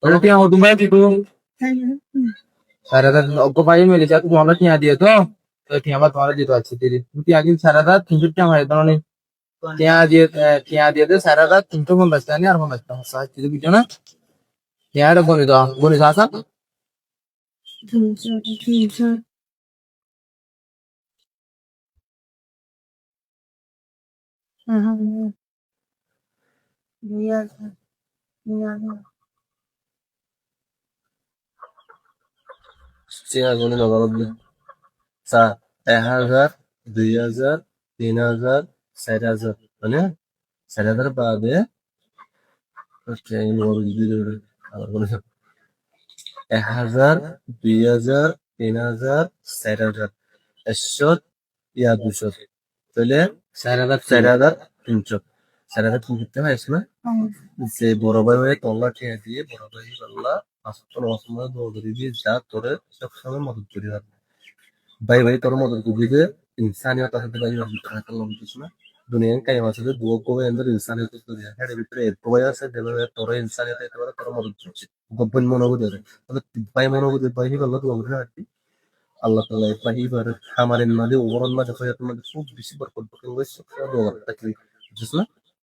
Kalau tiang waktu main itu, সারা রাত অজ্ঞ পাই মেলে যা তুমি আমরা টিয়া দিয়ে তো টিয়া আমার তোমার দিতে আছে দিদি তুমি আগে সারা রাত 300 টাকা হয় তাহলে টিয়া দিয়ে দে সারা রাত 350 টাকা আর 50 টাকা সাথে কিছু কিছু না টিয়াটা বনি দাও আসা টিয়া বনি দাও বলবে সা 1000 2000 3000 4000 মানে 4000 বাদে হচ্ছে এই বড় দিদি আবার বলে 1000 2000 3000 4000 100 ইয়া 200 তাহলে 4300 4300 টাকা আসলে যে বড় ভাই হয়ে তল্লা খেয়ে দিয়ে বড় ভাই বললা আসলে অসময় দৌড়ি দিয়ে যা তোরে সবসময় মদত করি ভাই ভাই তোর মদত করি যে ইনসানিয়ত আছে ভাই কিছু না দুনিয়া কায়েম আছে যে দুঃখ হবে এন্ড ইনসানিয়ত দুনিয়া এর ভিতরে এত ভাই আছে যে তোর ইনসানিয়ত একেবারে তোর মদত করছে গব্বন মনোবুদ্ধি আছে তাহলে ভাই মনোবুদ্ধি ভাই বললা তো বলরা আল্লাহ তাআলা ভাই বার আমাদের মাঝে ওবরন মাঝে খুব বেশি বরকত বরকত হয়েছে তাকলিফ বুঝছ না